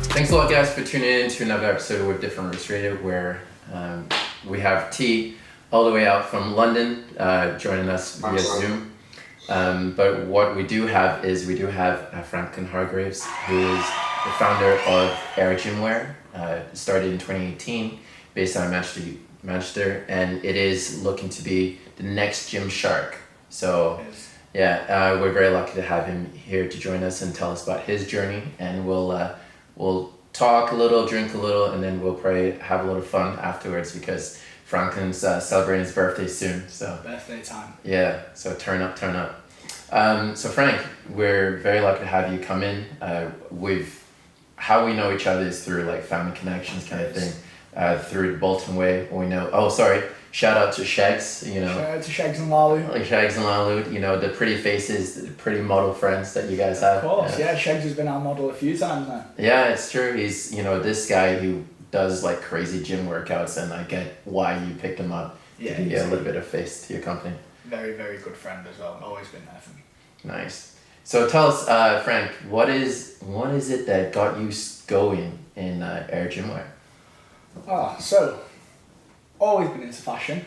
Thanks a lot, guys, for tuning in to another episode with Different Roots Radio, where we have T all the way out from London joining us via Zoom. But what we do have is Franklin Hargreaves, who is the founder of Air Gymwear. Started in 2018, based out of Manchester, and it is looking to be the next Gymshark. So yeah, we're very lucky to have him here to join us and tell us about his journey, and we'll talk a little, drink a little, and then we'll probably have a little fun afterwards because Franklin's celebrating his birthday soon. So birthday time. Yeah, so turn up. So Frank, we're very lucky to have you come in. How we know each other is through like family connections kind of thing. Through the Bolton Way, we know. Oh, sorry. Shout out to Shags. Shout out to Shags and Lalu. Shags and Lalu. The pretty faces, the pretty model friends that you guys have. Of course, yeah. Shags has been our model a few times now. Yeah, it's true. He's this guy who does like crazy gym workouts, and I get why you picked him up. Yeah, to be a little bit of face to your company. Very, very good friend as well. Always been there for me. Nice. So tell us, Frank, what is it that got you going in Air Gymwear? So always been into fashion.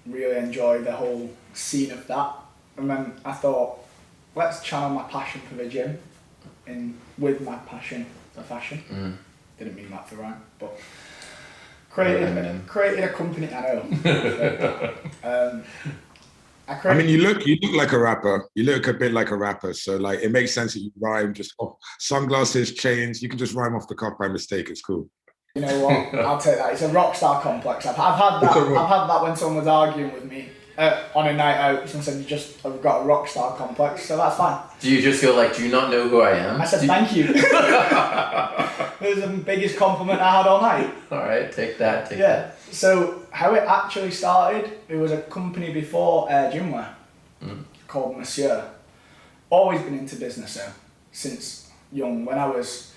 Really enjoy the whole scene of that. And then I thought, let's channel my passion for the gym with my passion for fashion. Didn't mean that to rhyme, but created a company. I know. I mean, you look like a rapper. You look a bit like a rapper, so like it makes sense that you rhyme just off sunglasses, chains. You can just rhyme off the cuff by mistake. It's cool. You know what? I'll take that. It's a Rockstar complex. I've had that. I've had that when someone was arguing with me on a night out. Someone said I've got a Rockstar complex, so that's fine. Do you just feel like, do you not know who I am? I said thank you. It was the biggest compliment I had all night. All right, take that. That. So how it actually started, it was a company before Air Gymwear called Monsieur. Always been into business though, since young. When I was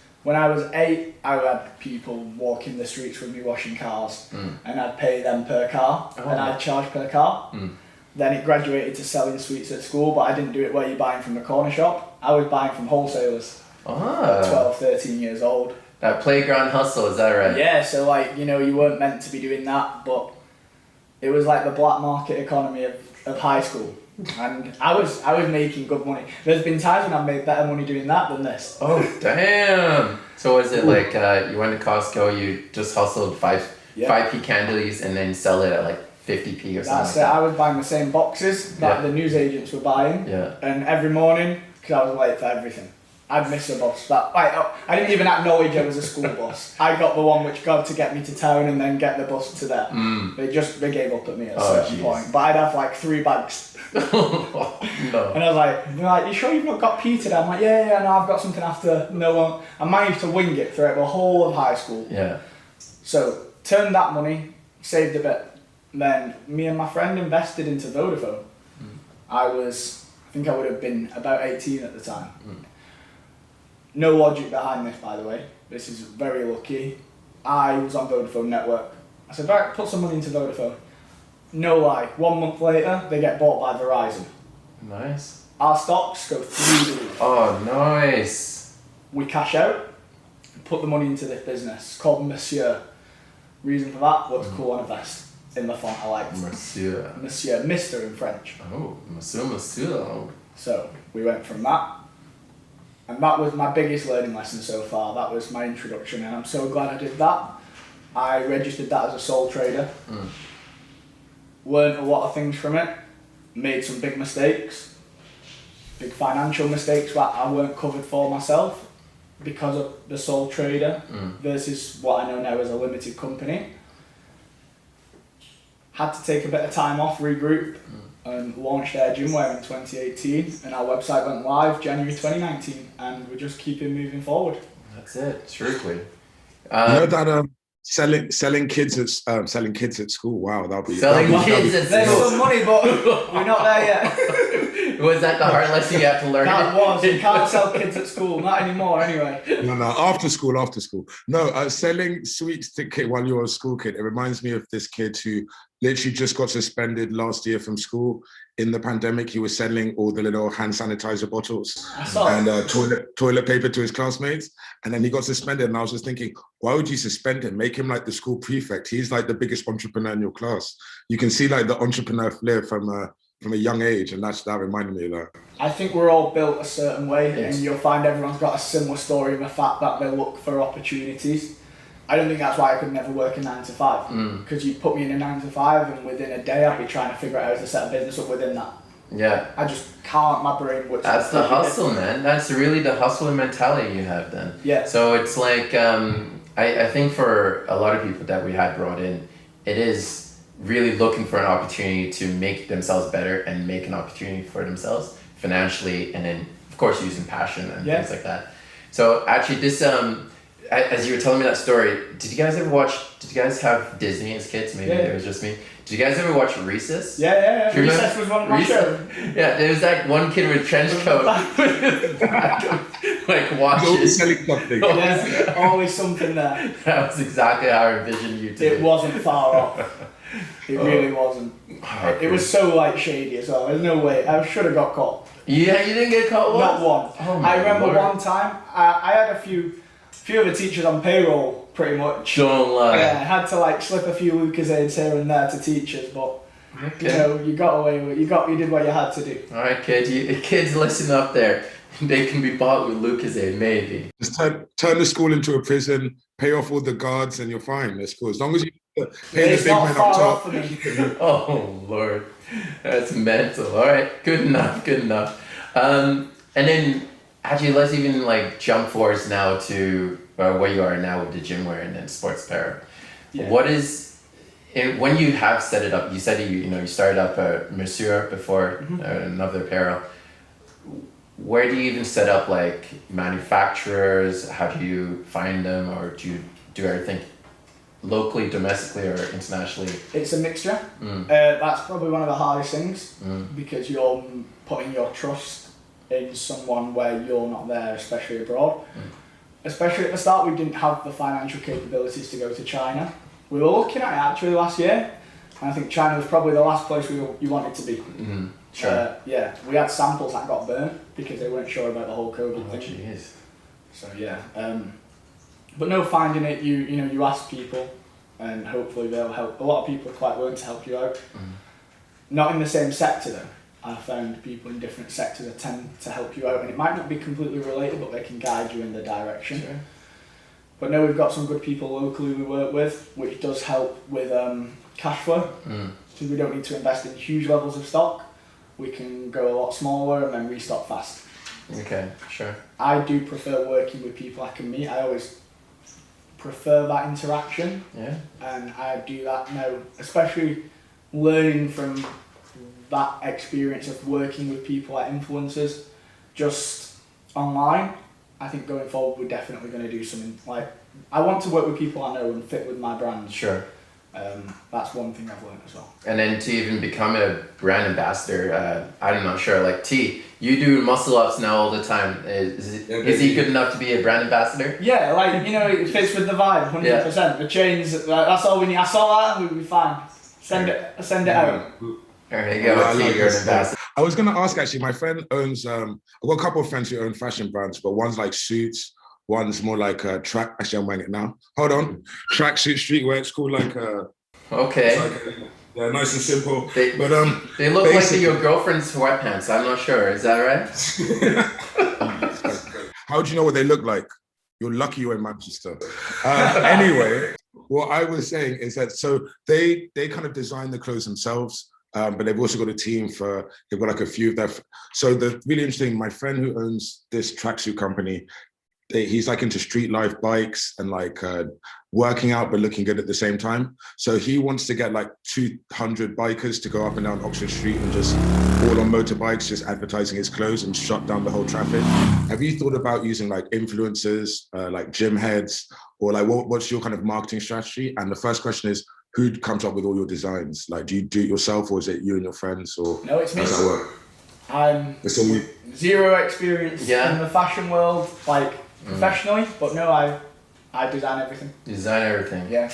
8, I had people walking the streets with me washing cars, and I'd pay them per car, and I'd charge per car. Then it graduated to selling sweets at school, but I didn't do it where you're buying from the corner shop. I was buying from wholesalers. At 12, 13 years old. That playground hustle, is that right? Yeah, so like, you weren't meant to be doing that, but it was like the black market economy of high school. And I was making good money. There's been times when I've made better money doing that than this. Oh, damn. So was it like you went to Costco, you just hustled 5p candies and then sell it at like 50p or something? That's it. I was buying the same boxes that the newsagents were buying. Yeah. And every morning, because I was late for everything, I'd miss a bus. I didn't even acknowledge I was a school bus. I got the one which got to get me to town and then get the bus to there. They gave up at me at a certain point. But I'd have like 3 bags. No. And I was like, you sure you've not got P today? I'm like, yeah, no, I've got something after no one. I managed to wing it throughout the whole of high school. Yeah. So turned that money, saved a bit. Then me and my friend invested into Vodafone. I think I would have been about 18 at the time. No logic behind this, by the way. This is very lucky. I was on Vodafone network. I said, right, put some money into Vodafone. No lie, 1 month later, they get bought by Verizon. Nice. Our stocks go through the roof. Oh, nice. We cash out, put the money into this business called Monsieur. Reason for that was cool on a vest in the font I liked. Monsieur. Monsieur, Mr. in French. Oh, Monsieur. So we went from that. And that was my biggest learning lesson so far. That was my introduction, and I'm so glad I did that. I registered that as a sole trader. Learned a lot of things from it. Made some big mistakes. Big financial mistakes that I weren't covered for myself because of the sole trader versus what I know now as a limited company. Had to take a bit of time off, regroup, and launched Air Gymwear in 2018, and our website went live January 2019, and we're just keeping moving forward. That's it, strictly. You know that selling kids at school. Wow, that'll be selling kids at school. There's some money, but we're not there yet. Was that the hard lesson you have to learn? That was. You can't sell kids at school, not anymore anyway. No, after school. No, selling sweets to kid while you're a school kid. It reminds me of this kid who literally just got suspended last year from school. In the pandemic, he was selling all the little hand sanitizer bottles and toilet paper to his classmates. And then he got suspended. And I was just thinking, why would you suspend him? Make him like the school prefect. He's like the biggest entrepreneur in your class. You can see like the entrepreneur flair from a young age. And that reminded me of that. I think we're all built a certain way, and you'll find everyone's got a similar story of the fact that they look for opportunities. I don't think that's why I could never work a 9 to 5. Because you put me in a 9 to 5 and within a day I'd be trying to figure out how to set a business up within that. Yeah. I just can't, my brain works. That's the hustle, man. That's really the hustling mentality you have then. Yeah. So it's like, I think for a lot of people that we had brought in, it is really looking for an opportunity to make themselves better and make an opportunity for themselves financially, and then of course using passion and things like that. So actually this, as you were telling me that story, did you guys have Disney as kids? Maybe it was just me. Did you guys ever watch Recess? Yeah. Recess was one of my shows. Yeah, there was that one kid with a trench coat. Like watches. Selling something. Yeah, always something there. That was exactly how I envisioned you to It wasn't far off. It really wasn't. It was so like shady as well. There's no way. I should have got caught. Yeah, you didn't get caught once? Not one. Oh my I remember Lord. one time, I had a few of the teachers on payroll, pretty much. Don't lie. Yeah, I had to like slip a few Lucasades here and there to teachers, but you know, you got away with you did what you had to do. Alright kids listen up there. They can be bought with Lucasade, maybe. Just turn the school into a prison, pay off all the guards, and you're fine. That's cool. As long as you pay the big man up top. Oh Lord, that's mental. Alright, good enough. And then actually let's even like jump forwards now to where you are now with the gymwear and then sports apparel. Yeah. What is, when you have set it up, you said you started up Monsieur before another apparel. Where do you even set up like manufacturers? How do you find them, or do you do everything locally, domestically, or internationally? It's a mixture. That's probably one of the hardest things because you're putting your trust in someone where you're not there, especially abroad. Especially at the start, we didn't have the financial capabilities to go to China. We were looking at it actually last year, and I think China was probably the last place you wanted to be. Sure. Yeah, we had samples that got burnt because they weren't sure about the whole COVID thing. Jeez. So yeah, but no, finding it, you ask people, and hopefully they'll help. A lot of people are quite willing to help you out. Not in the same sector though. I've found people in different sectors that tend to help you out, and it might not be completely related, but they can guide you in the direction. Sure. But no, we've got some good people locally we work with, which does help with cash flow. So we don't need to invest in huge levels of stock. We can go a lot smaller and then restock fast. Okay, sure. I do prefer working with people I can meet. I always prefer that interaction. Yeah. And I do that now, especially learning from that experience of working with people like influencers just online. I think going forward we're definitely going to do something like, I want to work with people I know and fit with my brand. Sure. That's one thing I've learned as well. And then to even become a brand ambassador, I'm not sure, like T, you do muscle ups now all the time. Is he good enough to be a brand ambassador? Yeah, like, it fits with the vibe, 100%. Yeah. The chains, that's all we need. I saw that and we'll be fine. Send it out. There you go, T, you're an ambassador. I was going to ask actually, my friend owns, I've got a couple of friends who own fashion brands, but one's like suits, one's more like track, actually I'm wearing it now. Hold on. Tracksuit streetwear, it's called like okay. Yeah, nice and simple. They look like your girlfriend's sweatpants, I'm not sure, is that right? How do you know what they look like? You're lucky you're in Manchester. Anyway, what I was saying is that, so they kind of design the clothes themselves. But they've also got a team they've got like a few of their, so the really interesting, my friend who owns this tracksuit company, he's like into street life, bikes and like working out, but looking good at the same time. So he wants to get like 200 bikers to go up and down Oxford Street and just all on motorbikes, just advertising his clothes and shut down the whole traffic. Have you thought about using like influencers, like gym heads, or like what's your kind of marketing strategy? And the first question is, who comes up with all your designs? Like, do you do it yourself, or is it you and your friends, or no, it's me. How does that work? I'm zero experience in the fashion world, like professionally, but no, I design everything. Design everything. Yeah.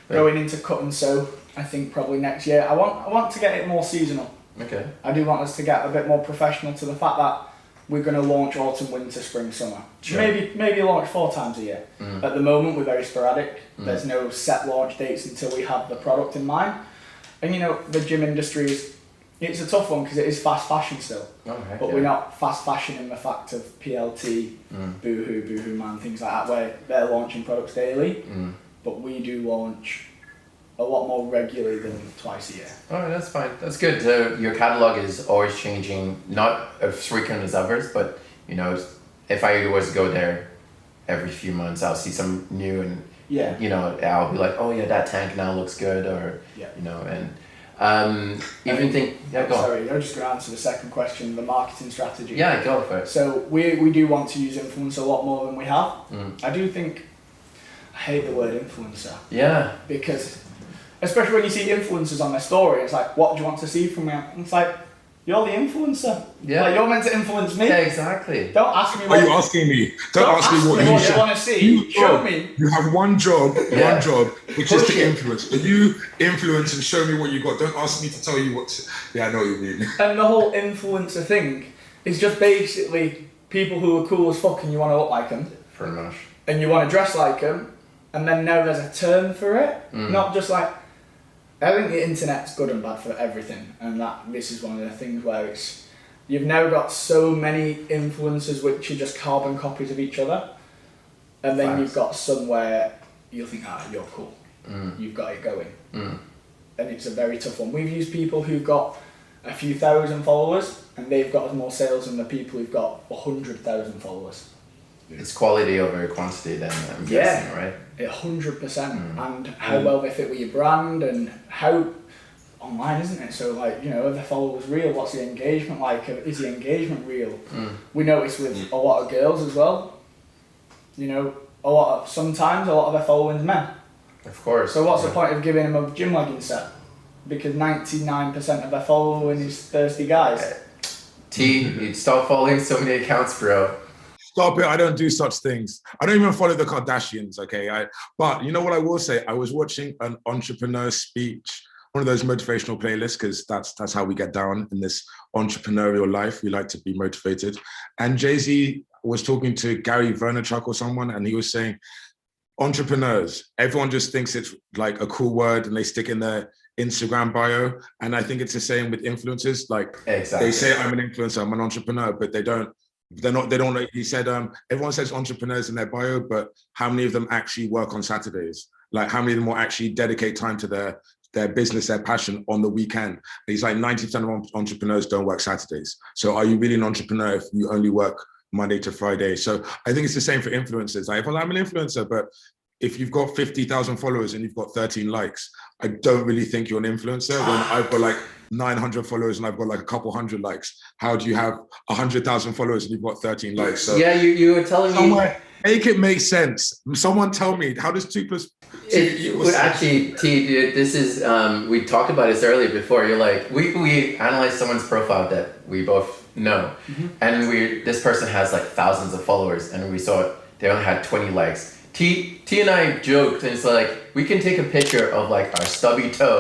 Going into cut and sew, I think probably next year. I want to get it more seasonal. Okay. I do want us to get a bit more professional to the fact that we're going to launch autumn, winter, spring, summer. Sure. Maybe launch 4 times a year. At the moment, we're very sporadic. There's no set launch dates until we have the product in mind. And you know, the gym industry it's a tough one because it is fast fashion still. But we're not fast fashion in the fact of PLT, Boohoo Man, things like that, where they're launching products daily. But we do launch a lot more regularly than twice a year. Oh, that's fine. That's good. Your catalog is always changing, not as frequent as others, but you know, if I was to go there every few months, I'll see some new, and you know, I'll be like, oh yeah, that tank now looks good, or you know, and go on. Sorry, I'm just going to answer the second question, the marketing strategy. Yeah, go for it. So we do want to use influencer a lot more than we have. I do think, I hate the word influencer. Yeah. Because, especially when you see influencers on their story, it's like, what do you want to see from me? And it's like, you're the influencer. Yeah. Like, you're meant to influence me. Yeah, exactly. Don't ask me Are you asking me? Don't ask me what you want to see. Show me. You have one job, which is to influence. But you influence and show me what you got. Don't ask me to tell you what to... Yeah, I know what you mean. And the whole influencer thing is just basically people who are cool as fuck and you want to look like them. Pretty much. And you want to dress like them. And then now there's a term for it. Not just like... I think the internet's good and bad for everything, and this is one of the things where you've now got so many influencers which are just carbon copies of each other, and then you've got some where you'll think, you're cool, you've got it going, and it's a very tough one. We've used people who've got a few thousand followers, and they've got more sales than the people who've got 100,000 followers. It's quality over quantity then, I'm guessing, right? 100%. And how well they fit with your brand, and how online, isn't it? So like, you know, are the followers real? What's the engagement like? Is the engagement real? We notice with a lot of girls as well, you know, sometimes a lot of their following men. Of course. So what's the point of giving them a gym legging set? Because 99% of their following is thirsty guys. You'd stop following so many accounts, bro. Stop it, I don't do such things. I don't even follow the Kardashians, okay? But you know what I will say? I was watching an entrepreneur speech, one of those motivational playlists, because that's how we get down in this entrepreneurial life. We like to be motivated. And Jay-Z was talking to Gary Vaynerchuk or someone, and he was saying, entrepreneurs, everyone just thinks it's like a cool word and they stick in their Instagram bio. And I think it's the same with influencers. Like they say, I'm an influencer, I'm an entrepreneur, but they don't, he said, everyone says entrepreneurs in their bio, but how many of them actually work on Saturdays? Like how many of them will actually dedicate time to their business, their passion on the weekend? And he's like 90% of entrepreneurs don't work Saturdays. So are you really an entrepreneur if you only work Monday to Friday? So I think it's the same for influencers. Like, well, I'm an influencer, but if you've got 50,000 followers and you've got 13 likes, I don't really think you're an influencer. When I've got like 900 followers and I've got like a couple hundred likes, how do you have 100,000 followers and you've got 13 likes? So yeah, you were telling me. Make it make sense. Someone tell me, how does 2 plus 2 actually, T, this is, we talked about this earlier before. You're like, we analyzed someone's profile that we both know. And this person has like thousands of followers, and we saw they only had 20 likes. T and I joked, and it's like, we can take a picture of like our stubby toe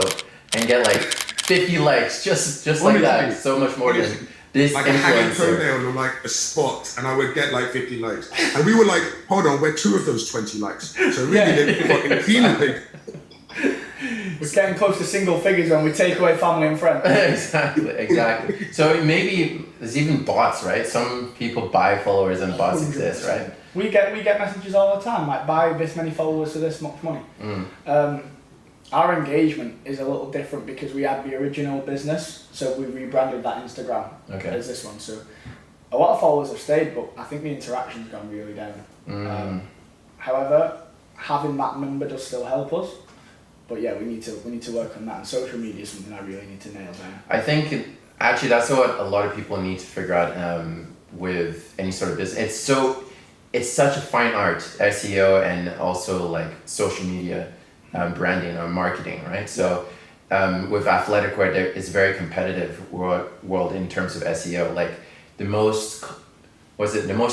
and get like 50 likes just like that. So much more than this like a hanging influencer. toenail or like a spot, and I would get like 50 likes. And we were like, hold on, we're 2 of those 20 likes. So really, they fucking feel it. We're getting close to single figures when we take away family and friends. Exactly. So maybe there's even bots, right? Some people buy followers and bots 100%. Exist, right? We get messages all the time, like buy this many followers for this much money. Our engagement is a little different because we had the original business, so we rebranded that Instagram as this one. So a lot of followers have stayed, but I think the interaction's gone really down. However, having that number does still help us. But yeah, we need to work on that, and social media is something I really need to nail down. I think actually that's what a lot of people need to figure out with any sort of business. It's such a fine art, SEO, and also like social media branding or marketing, right? So with athletic wear, it's very competitive world in terms of SEO. Like the most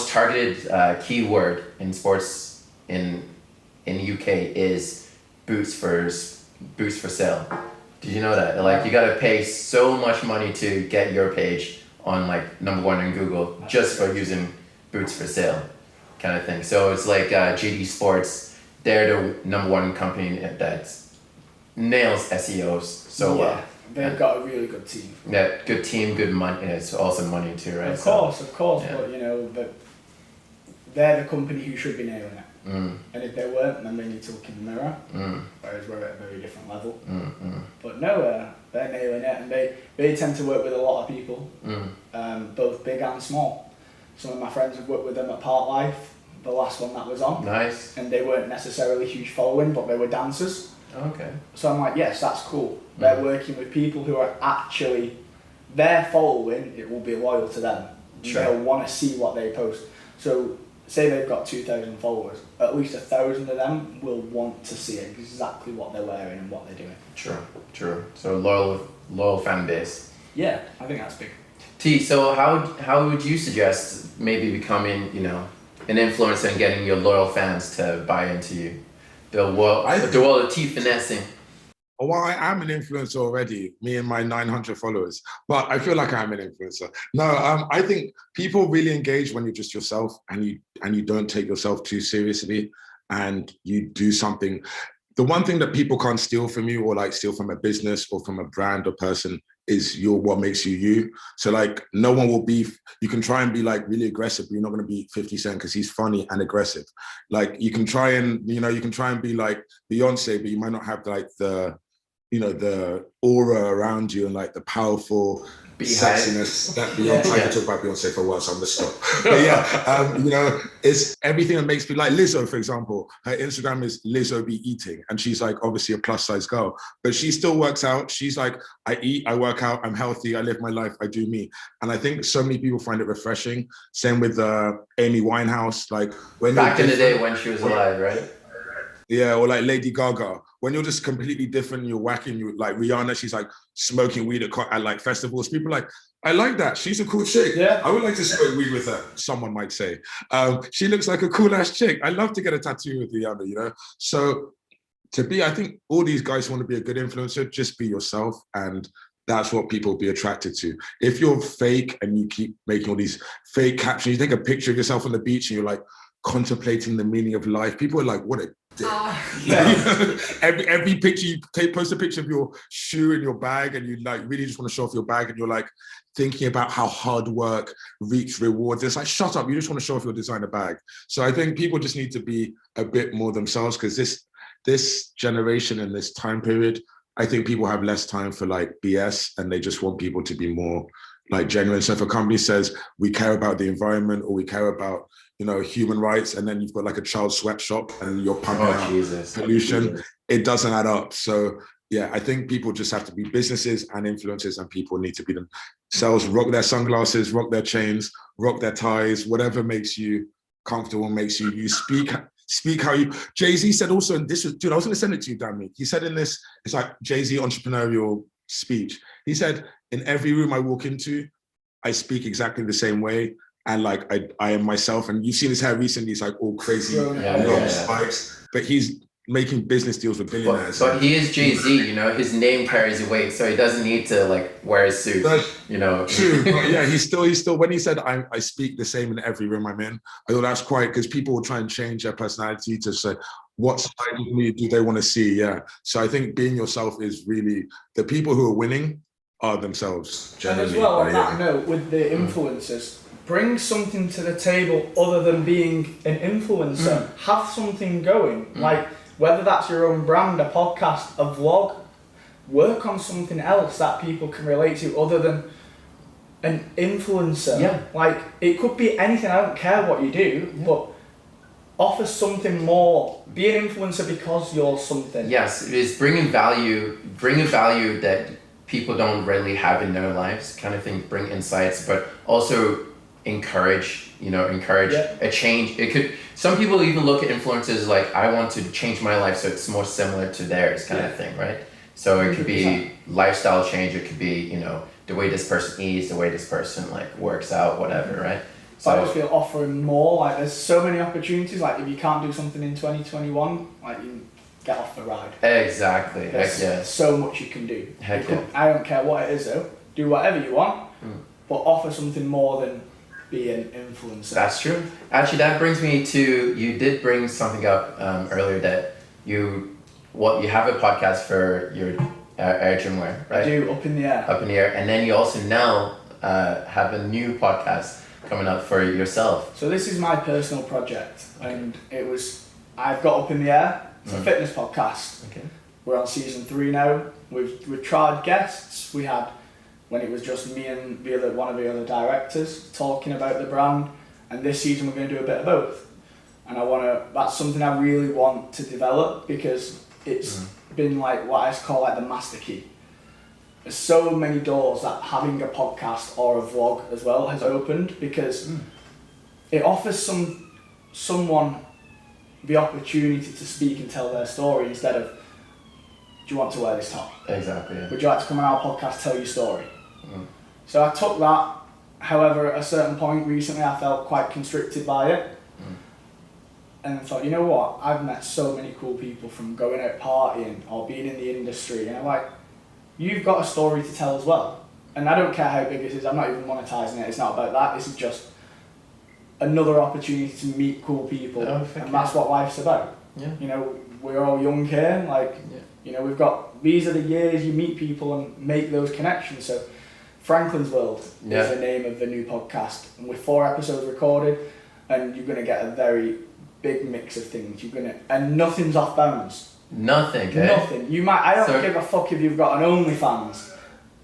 targeted keyword in sports in the UK is boots for sale. Did you know that? Like, you gotta pay so much money to get your page on like #1 in Google just for using boots for sale, kind of thing. So it's like GD Sports. They're the #1 company that nails SEOs so well. They've got a really good team. Yeah, good team, good money. And it's also money too, right? Of course. Yeah. But you know that they're the company who should be nailing it. And if they weren't, then they need to look in the mirror. Whereas we're at a very different level. But no, they're nailing it, and they tend to work with a lot of people, both big and small. Some of my friends have worked with them at Part Life, the last one that was on. Nice. And they weren't necessarily huge following, but they were dancers. Okay. So I'm like, yes, that's cool. They're working with people who are actually, their following, it will be loyal to them. Sure. They'll want to see what they post. So say they've got 2,000 followers, at least 1,000 of them will want to see exactly what they're wearing and what they're doing. True. So loyal fan base. Yeah, I think that's big. T, so how would you suggest maybe becoming, an influencer and getting your loyal fans to buy into you? The world of T finessing. Well, I am an influencer already, me and my 900 followers, but I feel like I am an influencer. No, I think people really engage when you're just yourself and you don't take yourself too seriously and you do something. The one thing that people can't steal from you or like steal from a business or from a brand or person is what makes you you. So like no one will be, you can try and be like really aggressive, but you're not going to be 50 Cent because he's funny and aggressive. Like you can try and, you can try and be like Beyonce, but you might not have like the aura around you and like the powerful sexiness that Beyonce. I can talk about Beyonce for a while, so I'm gonna stop. But yeah, it's everything that makes me like Lizzo, for example. Her Instagram is Lizzo be eating, and she's like obviously a plus size girl, but she still works out. She's like, I eat, I work out, I'm healthy, I live my life, I do me. And I think so many people find it refreshing. Same with Amy Winehouse, like when back in the day when she was alive, right? Yeah, or like Lady Gaga. When you're just completely different, you're whacking, you like Rihanna, she's like smoking weed at like festivals. People are like, I like that. She's a cool chick. Yeah. I would like to smoke weed with her, someone might say. She looks like a cool ass chick. I love to get a tattoo with Rihanna, So I think all these guys want to be a good influencer, just be yourself. And that's what people will be attracted to. If you're fake and you keep making all these fake captions, you take a picture of yourself on the beach and you're like contemplating the meaning of life. People are like, what a every picture you take, post a picture of your shoe in your bag and you like really just want to show off your bag and you're like thinking about how hard work reaps rewards. It's like, shut up, you just want to show off your designer bag. So I think people just need to be a bit more themselves because this generation and this time period, I think people have less time for like BS and they just want people to be more like genuine. So if a company says we care about the environment or we care about human rights, and then you've got like a child sweatshop and you're pumping out pollution, it doesn't add up. So yeah, I think people just have to be businesses and influencers, and people need to be themselves, rock their sunglasses, rock their chains, rock their ties, whatever makes you comfortable, makes you speak how you. Jay-Z said also, and this was, dude, I was gonna send it to you, damn me. He said in this, it's like Jay-Z entrepreneurial speech. He said, in every room I walk into, I speak exactly the same way. And like I am myself, and you've seen his hair recently. It's like all crazy, long spikes. But he's making business deals with billionaires. But he is Jay-Z, his name carries weight, so he doesn't need to like wear a suit. True, but yeah, he's still. When he said I speak the same in every room I'm in, I thought that's quite, because people will try and change their personality to say what side of me do they want to see. Yeah, so I think being yourself is really, the people who are winning are themselves generally. And as well on that note, with the influencers. Bring something to the table other than being an influencer. Have something going. Like, whether that's your own brand, a podcast, a vlog, work on something else that people can relate to other than an influencer. Yeah. Like, it could be anything, I don't care what you do, but offer something more. Be an influencer because you're something. Yes, it is bringing value that people don't really have in their lives, kind of thing, bring insights, but also encourage a change. Some people even look at influencers like, I want to change my life so it's more similar to theirs kind of thing, right? So it could be lifestyle change, it could be, the way this person eats, the way this person like works out, whatever, right? So I just feel offering more, like there's so many opportunities, like if you can't do something in 2021, like get off the ride. Exactly. There's Heck yeah. so much you can do. Heck yeah. I don't care what it is though. Do whatever you want, but offer something more than be an influencer. That's true. Actually, that brings me to, you did bring something up earlier that you have a podcast for your Air Gymwear, right? I do, Up in the Air. Up in the Air. And then you also now have a new podcast coming up for yourself. So this is my personal project, and I've got Up in the Air. It's a fitness podcast. Okay. We're on season 3 now. We've tried guests. We had, when it was just me and one of the other directors talking about the brand, and this season we're going to do a bit of both. And that's something I really want to develop, because it's been like what I call like the master key. There's so many doors that having a podcast or a vlog as well has opened, because it offers someone the opportunity to speak and tell their story, instead of, do you want to wear this top? Exactly. Yeah. Would you like to come on our podcast, tell your story? So I took that. However, at a certain point recently, I felt quite constricted by it. And I thought, you know what? I've met so many cool people from going out partying or being in the industry. And I'm like, you've got a story to tell as well. And I don't care how big this is. I'm not even monetizing it. It's not about that. This is just another opportunity to meet cool people. And that's what life's about. Yeah. You know, we're all young here. You know, these are the years you meet people and make those connections. So Franklin's World is the name of the new podcast. And with 4 episodes recorded, and you're going to get a very big mix of things. And nothing's off bounds. Nothing, eh? Nothing. I don't give a fuck if you've got an OnlyFans.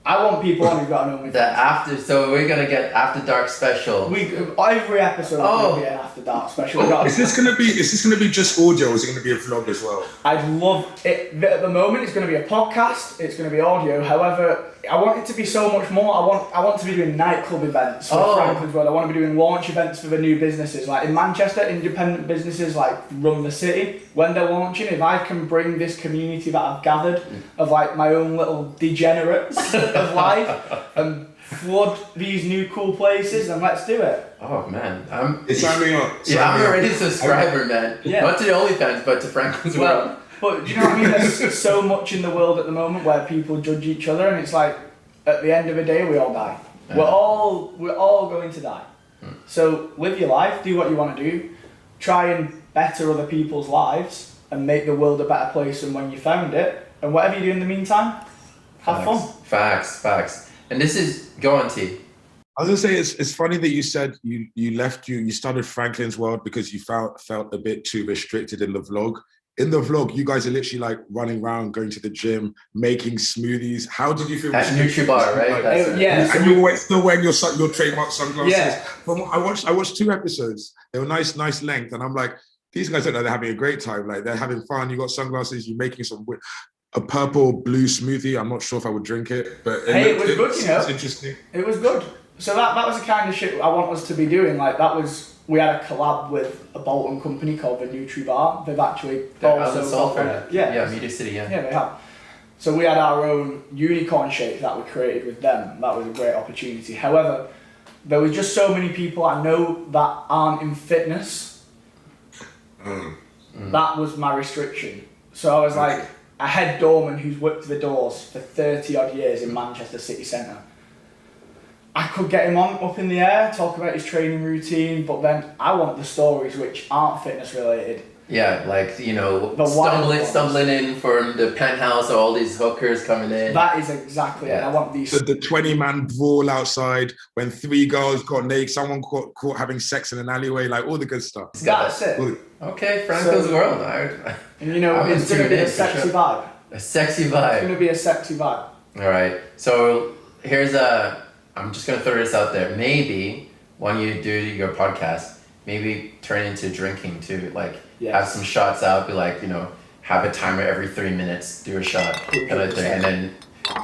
I want people on who've got an OnlyFans. So we're gonna get After Dark special. Every episode will be an After Dark special. Is this gonna be just audio, or is it gonna be a vlog as well? I'd love it. At the moment, it's gonna be a podcast. It's gonna be audio. However, I want it to be so much more. I want to be doing nightclub events for Franklin's World. I want to be doing launch events for the new businesses. Like in Manchester, independent businesses like run the city. When they're launching, if I can bring this community that I've gathered of like my own little degenerates of life and flood these new cool places, then let's do it. Oh man, Sign me up. I'm already a subscriber, man. Yeah. Not to the OnlyFans, but to Franklin's World. But do you know what I mean? There's so much in the world at the moment where people judge each other, and it's like, at the end of the day, we all die. We're all going to die. So live your life, do what you want to do, try and better other people's lives, and make the world a better place than when you found it. And whatever you do in the meantime, have fun. Facts. And this is, go on, T. I was gonna say it's funny that you said you started Franklin's World because you felt a bit too restricted in the vlog. In the vlog, you guys are literally like running around, going to the gym, making smoothies. How did you feel? At NutriBar, right? And you're still wearing your trademark sunglasses. Yeah. I watched 2 episodes. They were nice length, and I'm like, these guys don't know they're having a great time. Like they're having fun. You got sunglasses. You're making a purple blue smoothie. I'm not sure if I would drink it, but it was good. You know, it's interesting. It was good. So that was the kind of shit I want us to be doing. Like we had a collab with a Bolton company called the NutriBar. They've actually Media City, Yeah, they have. So we had our own unicorn shake that we created with them. That was a great opportunity. However, there was just so many people I know that aren't in fitness. That was my restriction. So I was like, a head doorman who's worked the doors for 30 odd years in Manchester city centre. I could get him on Up in the Air, talk about his training routine, but then I want the stories which aren't fitness related. Yeah, like, you know, stumbling in from the penthouse, or all these hookers coming in. That is exactly it. I want these. The 20-man brawl outside when 3 girls got naked, someone caught having sex in an alleyway, like all the good stuff. That's it. Okay, Franco's World. And you know, it's going to be a sexy vibe. A sexy vibe. It's going to be a sexy vibe. All right. So here's I'm just going to throw this out there. Maybe when you do your podcast, maybe turn into drinking too. Like have some shots out, be like, you know, have a timer every 3 minutes, do a shot kind of thing. And then,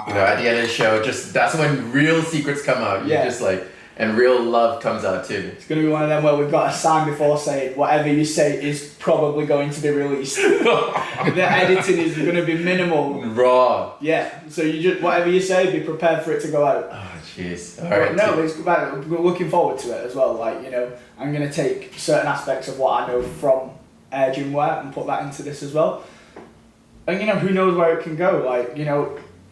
you know, at the end of the show, that's when real secrets come out. You just like, and real love comes out too. It's going to be one of them where we've got a sign before saying whatever you say is probably going to be released. The editing is going to be minimal. Raw. Yeah. So you just, whatever you say, be prepared for it to go out. Oh, jeez. All right. No, we're looking forward to it as well. Like, you know, I'm going to take certain aspects of what I know from Air Gymwear and put that into this as well. And who knows where it can go? Like,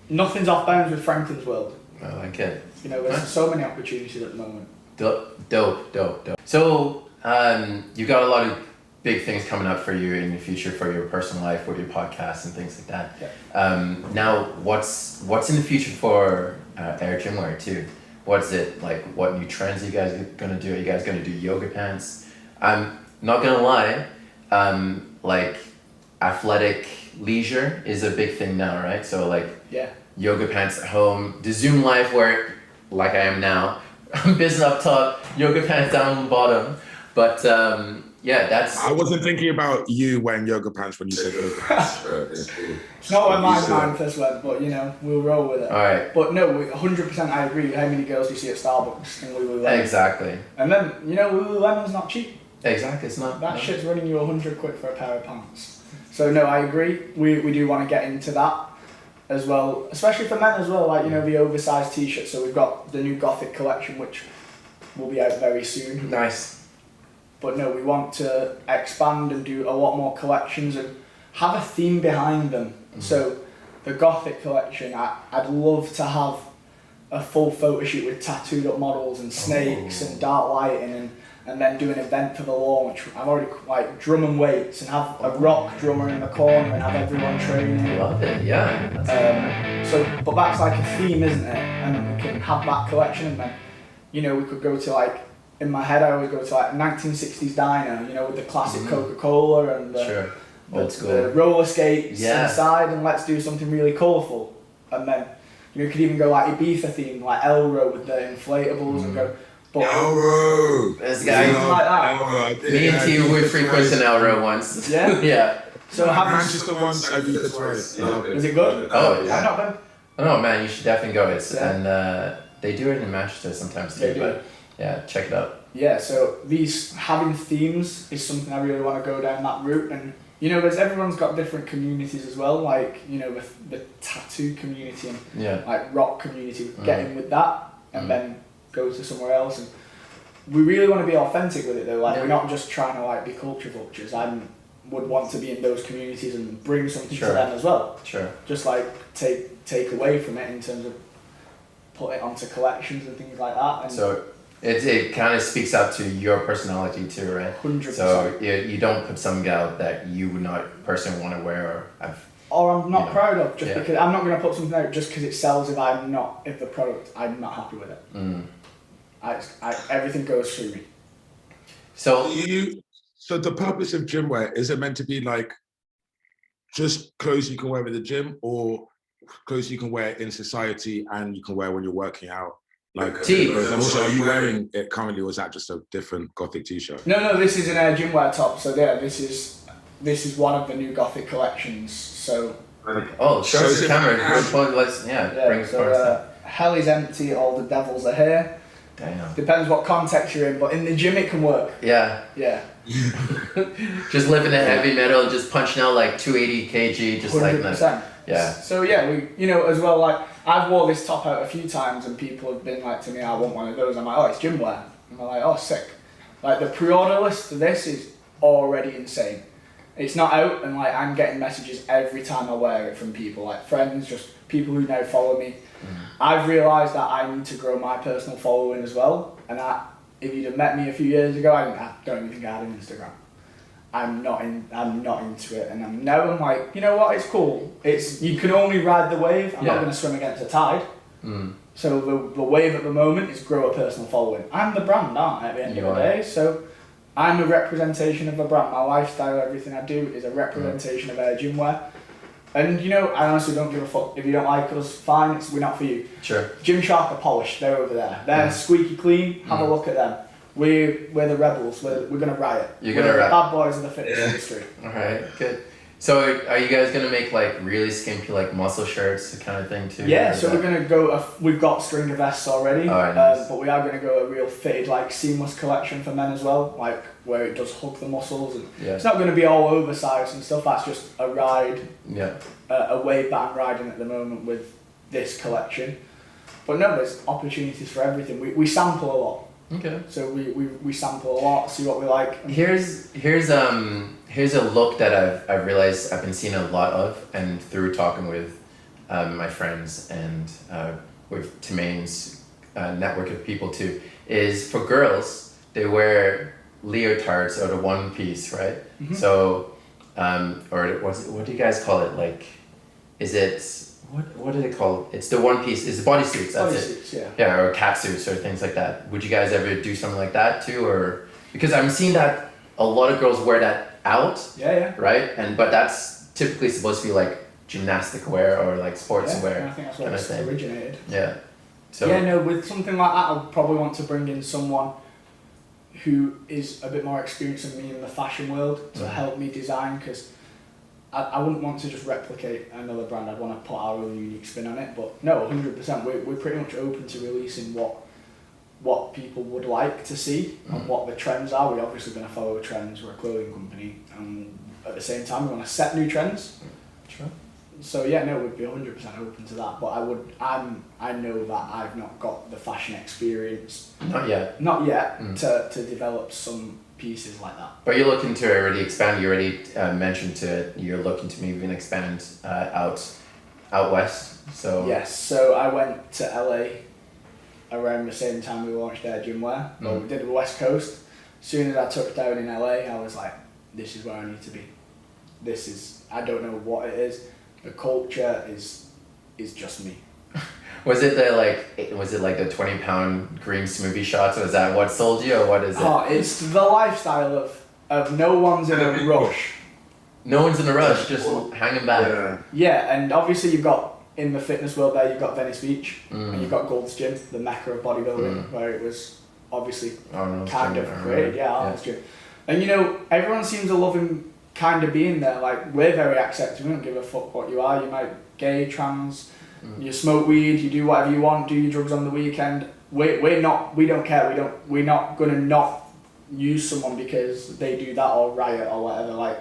nothing's off bounds with Franklin's world. I like it. There's so many opportunities at the moment. Dope. So, you got a lot of big things coming up for you in the future for your personal life with your podcast and things like that. Yeah. Now, what's in the future for Air Gymwear too? What's it like? What new trends are you guys gonna do? Are you guys gonna do yoga pants? I'm not gonna lie, like athletic leisure is a big thing now, right? So like yoga pants at home, the Zoom life where like I am now, business up top, yoga pants down the bottom. But that's. I wasn't thinking about you wearing yoga pants when you said yoga pants. It's not where my mind first went, but we'll roll with it. All right. But no, 100% I agree. How many girls do you see at Starbucks in Lululemon? Exactly. And then Lululemon's not cheap. Exactly, it's not. That shit's running you 100 quid for a pair of pants. So no, I agree. We do want to get into that as well, especially for men as well. Like the oversized t-shirts. So we've got the new Gothic collection, which will be out very soon. Nice. But no, we want to expand and do a lot more collections and have a theme behind them. So the Gothic collection, I'd love to have a full photo shoot with tattooed up models and snakes and dark lighting and then do an event for the launch. I've already like drum and weights and have a rock drummer in the corner and have everyone training. Love it, yeah. But that's like a theme, isn't it? And we can have that collection and then, we could go to like, in my head I always go to like a 1960s diner, with the classic Coca-Cola and the roller skates inside, and let's do something really colourful. And then, you could even go like Ibiza theme, like Elro with the inflatables and go. Elro! This guy, like that. Me and T were frequenting Elro once. Yeah? Yeah. So Manchester once, Ibiza twice. Is it good? Oh, yeah. I've not been. Oh man, you should definitely go. And they do it in Manchester sometimes too. They do. But yeah, check it out. Yeah, so having themes is something I really want to go down that route, and because everyone's got different communities as well, like the tattoo community and like rock community, get in with that and then go to somewhere else. And we really want to be authentic with it though, like we're not just trying to like be culture vultures. I would want to be in those communities and bring something to them as well. Sure. Just like take away from it in terms of put it onto collections and things like that. And so it kind of speaks out to your personality too, right? 100%. So you don't put something out that you would not personally want to wear or I'm not proud of, just because I'm not going to put something out just because it sells if the product I'm not happy with it. Everything goes through me. So so the purpose of gymwear, is it meant to be like just clothes you can wear at the gym, or clothes you can wear in society and you can wear when you're working out? Like, and also, are you wearing it currently, or is that just a different Gothic t-shirt? No, this is an Air Gymwear top. So yeah, this is one of the new Gothic collections. So show us the camera. Bring it so hell is empty. All the devils are here. Damn. Depends what context you're in, but in the gym it can work. Yeah. Just living in heavy metal and just punching out like 280 kg, just 100%. Like that. Yeah. So yeah, we as well, like I've wore this top out a few times and people have been like to me, I want one of those. I'm like, oh, it's Gymwear. And they're like, oh, sick. Like the pre-order list for this is already insane. It's not out, and like I'm getting messages every time I wear it from people, like friends, just people who now follow me. I've realised that I need to grow my personal following as well, and if you'd have met me a few years ago, I don't even think I had an Instagram. I'm not into it, and now I'm like, you know what? It's cool. You can only ride the wave. I'm not going to swim against the tide. So the wave at the moment is grow a personal following. I'm the brand, aren't I? At the end of the day, so I'm a representation of the brand. My lifestyle, everything I do is a representation of Air Gymwear. And I honestly don't give a fuck. If you don't like us, fine. We're not for you. Sure. Gymshark are polished. They're over there. They're squeaky clean. Have a look at them. We're the rebels. We're gonna riot. You're gonna riot. Bad boys of the fitness industry. All right, good. So are you guys gonna make like really skimpy like muscle shirts kind of thing too? Yeah. So we're gonna go. We've got stringer vests already. Nice. But we are gonna go a real fitted like seamless collection for men as well, like where it does hug the muscles, and it's not gonna be all oversized and stuff. That's just a ride. Yeah. A wave that I'm riding at the moment with this collection. But no, there's opportunities for everything. We sample a lot. Okay. So we sample a lot, see what we like. Here's here's a look that I've realized I've been seeing a lot of, and through talking with my friends and with Timane's network of people too, is for girls, they wear leotards or the one piece, right? Mm-hmm. So, or what do you guys call it? Like, is it, what do they call it? It's the one piece, it's bodysuits, that's Bodysuits, it. yeah. Yeah, or catsuits or things like that. Would you guys ever do something like that too? Or, because I'm seeing that a lot of girls wear that out, Yeah. right? But that's typically supposed to be like gymnastic wear or like sports wear. I think that's where it's originated. Yeah. So yeah, no, with something like that, I'd probably want to bring in someone who is a bit more experienced than me in the fashion world to help me design, because I wouldn't want to just replicate another brand. I'd want to put our own unique spin on it. But no, 100%, we're pretty much open to releasing what people would like to see and what the trends are. We're obviously going to follow the trends. We're a clothing company, and at the same time, we want to set new trends. Sure. So yeah, no, we'd be 100% open to that. But I know that I've not got the fashion experience. Not yet. To develop some pieces like that. But you're looking to already expand. You already mentioned you're looking to maybe even expand out west. So yes. So I went to LA around the same time we launched Air Gymwear. Well, we did the West Coast. As soon as I touched down in LA, I was like, this is where I need to be. I don't know what it is. The culture is just me. Was it like the 20-pound green smoothie shots? Was that what sold you, or what is it? Oh, it's the lifestyle of no one's in a rush. No one's in a rush, just hanging back. Yeah, and obviously you've got, in the fitness world there, you've got Venice Beach, and you've got Gold's Gym, the mecca of bodybuilding, where it was obviously kind of created. Arnold's Gym. And everyone seems to love him kind of being there. Like, we're very accepting, we don't give a fuck what you are. You might gay, trans, you smoke weed, you do whatever you want, do your drugs on the weekend. We don't care. We're not gonna not use someone because they do that or riot or whatever. Like,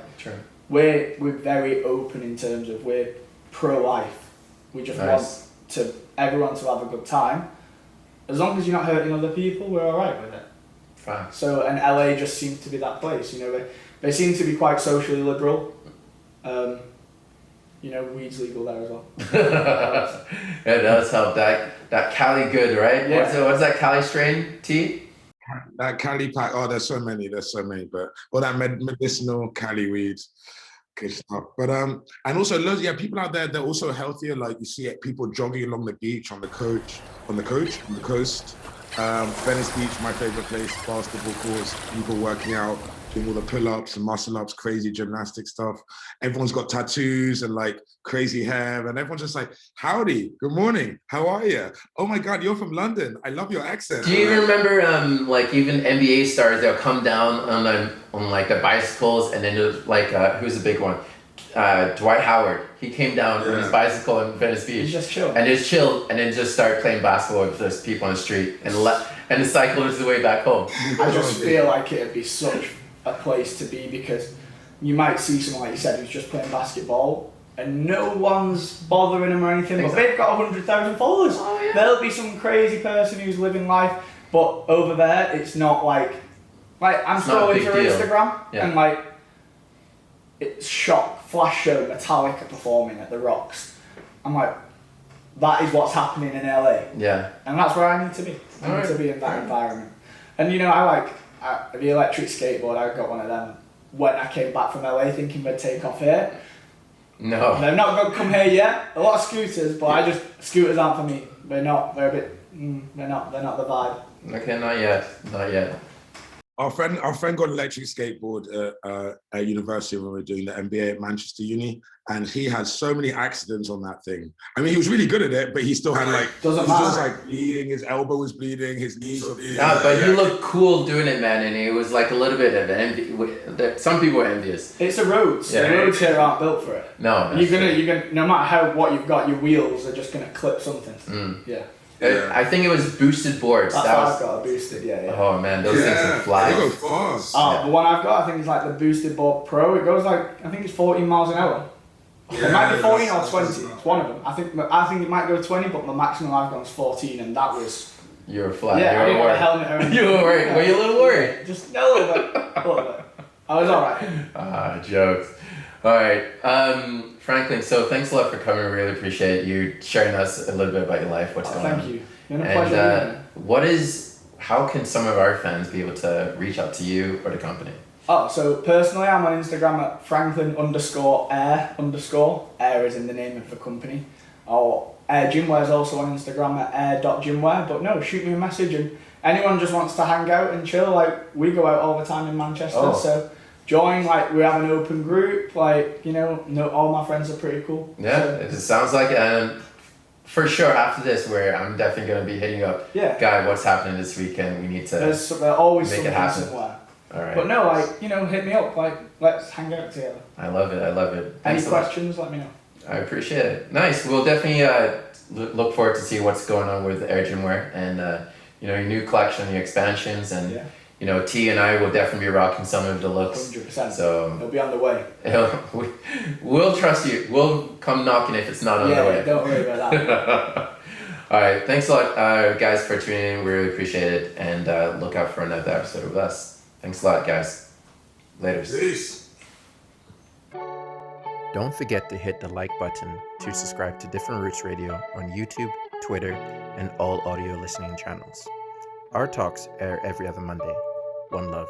we're very open in terms of we're pro-life. We just want everyone to have a good time. As long as you're not hurting other people, we're alright with it. Fine. So, and LA just seems to be that place. They seem to be quite socially liberal. Weed's legal there as well. It does help. That Cali good, right? Yeah. What's that Cali strain? Tea? That Cali pack. Oh, there's so many. But all that medicinal Cali weed, good stuff. But and also loads. Yeah, people out there, they're also healthier. Like, you see people jogging along the beach on the coast. Venice Beach, my favorite place. Basketball courts. People working out, doing all the pull-ups and muscle-ups, crazy gymnastic stuff. Everyone's got tattoos and like crazy hair, and everyone's just like, howdy, good morning, how are you? Oh my God, you're from London. I love your accent. Do you even remember like even NBA stars, they'll come down on like the bicycles, and then like who's the big one? Dwight Howard. He came down on his bicycle in Venice Beach. He's just chill. And then just start playing basketball with just people on the street and cycle his way back home. I just feel like it'd be such a place to be, because you might see someone, like you said, who's just playing basketball and no one's bothering them or anything, but they've got 100,000 followers. Oh, yeah. There'll be some crazy person who's living life, but over there it's not like I'm scrolling through Instagram and like it's flash show Metallica performing at the Rocks. I'm like, that is what's happening in LA. Yeah. And that's where I need to be. I need to be in that environment. And I like the electric skateboard. I got one of them when I came back from LA thinking they'd take off here. No. They've not got to come here yet. A lot of scooters, but scooters aren't for me. They're not. They're a bit. They're not the vibe. Okay, not yet. Our friend got an electric skateboard at university when we were doing the MBA at Manchester Uni, and he had so many accidents on that thing. I mean, he was really good at it, but he still had bleeding. His elbow was bleeding. His knees were bleeding. Yeah, but you look cool doing it, man, and it was like a little bit of envy. Some people are envious. It's the roads. Yeah. The roads here aren't built for it. No. You're gonna no matter what you've got, your wheels are just gonna clip something. Yeah. I think it was boosted boards. That's what I've got, a boosted, yeah. Oh man, those things are fly. They go fast. The one I've got, I think, is like the boosted board Pro. It goes like, I think it's 14 miles an hour. It might be 14 or 20. It's one of them. I think it might go 20, but the maximum I've gone is 14, and that was. You were fly. Yeah, I didn't want a helmet or anything. You were worried. Were you a little worried? Just a little bit. I was alright. Jokes. All right, Franklin. So thanks a lot for coming. Really appreciate you sharing us a little bit about your life. What's going on? Thank you. Been a pleasure. How can some of our fans be able to reach out to you or the company? Oh, so personally, I'm on Instagram at Franklin_Air_. Air is in the name of the company. Or Air Gymwear is also on Instagram at air.gymwear. But no, shoot me a message, and anyone just wants to hang out and chill. Like, we go out all the time in Manchester, so join. Like, we have an open group. Like, all my friends are pretty cool. Yeah, so. It just sounds like for sure after this, where I'm definitely going to be hitting up. Yeah. Guy, what's happening this weekend? We need to. There's always make something it happen. somewhere. All right. But no, hit me up. Like, let's hang out together. I love it. Any questions? Let me know. I appreciate it. Nice. We'll definitely look forward to see what's going on with Air and your new collection, your expansions, and T and I will definitely be rocking some of the looks. 100%. So it'll be on the way. We'll trust you. We'll come knocking if it's not on the way. Don't worry about that. All right. Thanks a lot, guys, for tuning in. We really appreciate it, and look out for another episode with us. Thanks a lot, guys. Later. Peace. Don't forget to hit the like button to subscribe to Different Roots Radio on YouTube, Twitter, and all audio listening channels. Our talks air every other Monday. One love.